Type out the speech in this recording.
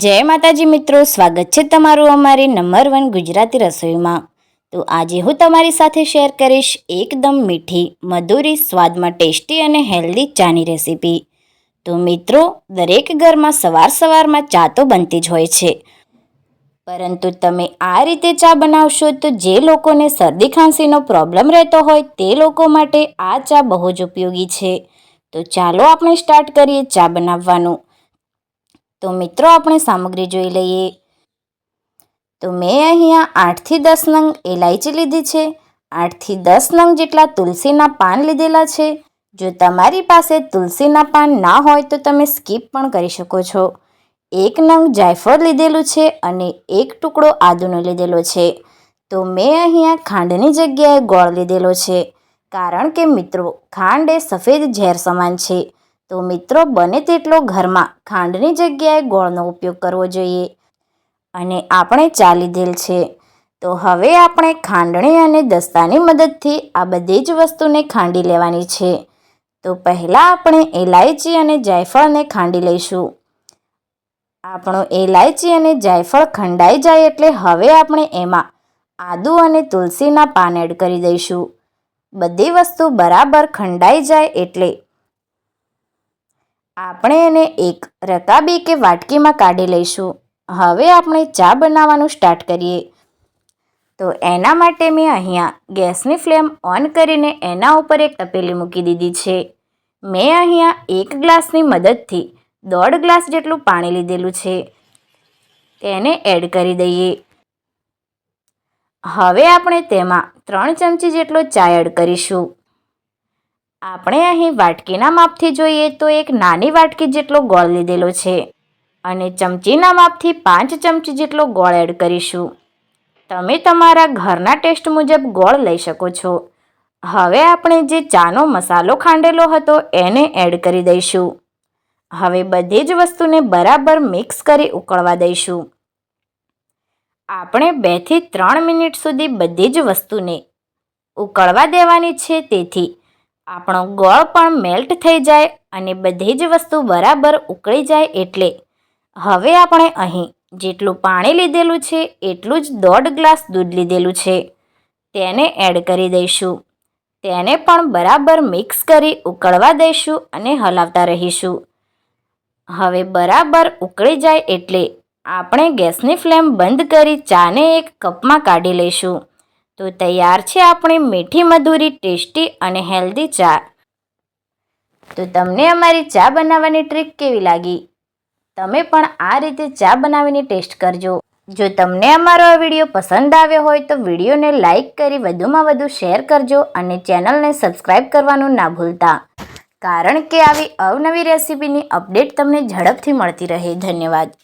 જય માતાજી મિત્રો, સ્વાગત છે તમારું અમારી નંબર 1 ગુજરાતી રસોઈમાં। તો આજે હું તમારી સાથે શેર કરીશ એકદમ મીઠી મધુરી સ્વાદમાં ટેસ્ટી અને હેલ્ધી ચાની રેસીપી। તો મિત્રો, દરેક ઘરમાં સવારમાં ચા તો બનતી જ હોય છે, પરંતુ તમે આ રીતે ચા બનાવશો તો જે લોકોને શરદી ખાંસીનો પ્રોબ્લેમ રહેતો હોય તે લોકો માટે આ ચા બહુ જ ઉપયોગી છે। તો ચાલો આપણે સ્ટાર્ટ કરીએ ચા બનાવવાનું। તો મિત્રો, આપણે સામગ્રી જોઈ લઈએ। તો મેં અહીંયા 8 થી 10 નંગ એલાયચી લીધી છે, 8 થી 10 નંગ જેટલા તુલસીના પાન લીધેલા છે। જો તમારી પાસે તુલસીના પાન ના હોય તો તમે સ્કીપ પણ કરી શકો છો। 1 નંગ જાયફળ લીધેલું છે અને 1 ટુકડો આદુનો લીધેલો છે। તો મેં અહીંયા ખાંડની જગ્યાએ ગોળ લીધેલો છે, કારણ કે મિત્રો ખાંડ એ સફેદ ઝેર સમાન છે। તો મિત્રો, બને તેટલો ઘરમાં ખાંડની જગ્યાએ ગોળનો ઉપયોગ કરવો જોઈએ। અને આપણે ચા લીધેલ છે, તો હવે આપણે ખાંડણી અને દસ્તાની મદદથી આ બધી જ વસ્તુને ખાંડી લેવાની છે। તો પહેલાં આપણે એલાયચી અને જાયફળને ખાંડી લઈશું। આપણો એલાયચી અને જાયફળ ખંડાઈ જાય એટલે હવે આપણે એમાં આદુ અને તુલસીના પાન એડ કરી દઈશું। બધી વસ્તુ બરાબર ખંડાઈ જાય એટલે આપણે એને એક રકાબી કે વાટકીમાં કાઢી લઈશું। હવે આપણે ચા બનાવવાનું સ્ટાર્ટ કરીએ। તો એના માટે મેં અહીંયા ગેસની ફ્લેમ ઓન કરીને એના ઉપર એક તપેલી મૂકી દીધી છે। મેં અહીંયા 1 ગ્લાસની મદદથી 1.5 ગ્લાસ જેટલું પાણી લીધેલું છે, તેને એડ કરી દઈએ। હવે આપણે તેમાં 3 ચમચી જેટલો ચા એડ કરીશું। આપણે અહીં વાટકીના માપથી જોઈએ તો એક નાની વાટકી જેટલો ગોળ લીધેલો છે અને ચમચીના માપથી 5 ચમચી જેટલો ગોળ એડ કરીશું। તમે તમારા ઘરના ટેસ્ટ મુજબ ગોળ લઈ શકો છો। હવે આપણે જે ચાનો મસાલો ખાંડેલો હતો એને એડ કરી દઈશું। હવે બધી જ વસ્તુને બરાબર મિક્સ કરી ઉકળવા દઈશું। આપણે 2 થી 3 મિનિટ સુધી બધી જ વસ્તુને ઉકળવા દેવાની છે, તેથી આપણો ગોળ પણ મેલ્ટ થઈ જાય અને બધી જ વસ્તુ બરાબર ઉકળી જાય। એટલે હવે આપણે અહીં જેટલું પાણી લીધેલું છે એટલું જ 1.5 ગ્લાસ દૂધ લીધેલું છે, તેને એડ કરી દઈશું। તેને પણ બરાબર મિક્સ કરી ઉકળવા દઈશું અને હલાવતા રહીશું। હવે બરાબર ઉકળી જાય એટલે આપણે ગેસની ફ્લેમ બંધ કરી ચાને એક કપમાં કાઢી લઈશું। તો તૈયાર છે આપણી મીઠી મધુરી ટેસ્ટી અને હેલ્ધી ચા। તો તમને અમારી ચા બનાવવાની ટ્રીક કેવી લાગી? તમે પણ આ રીતે ચા બનાવીને ટેસ્ટ કરજો। જો તમને અમારો આ વિડીયો પસંદ આવ્યો હોય તો વિડીયોને લાઇક કરી વધુમાં વધુ શેર કરજો અને ચેનલને સબસ્ક્રાઈબ કરવાનું ના ભૂલતા, કારણ કે આવી અવનવી રેસીપીની અપડેટ તમને ઝડપથી મળતી રહે। ધન્યવાદ।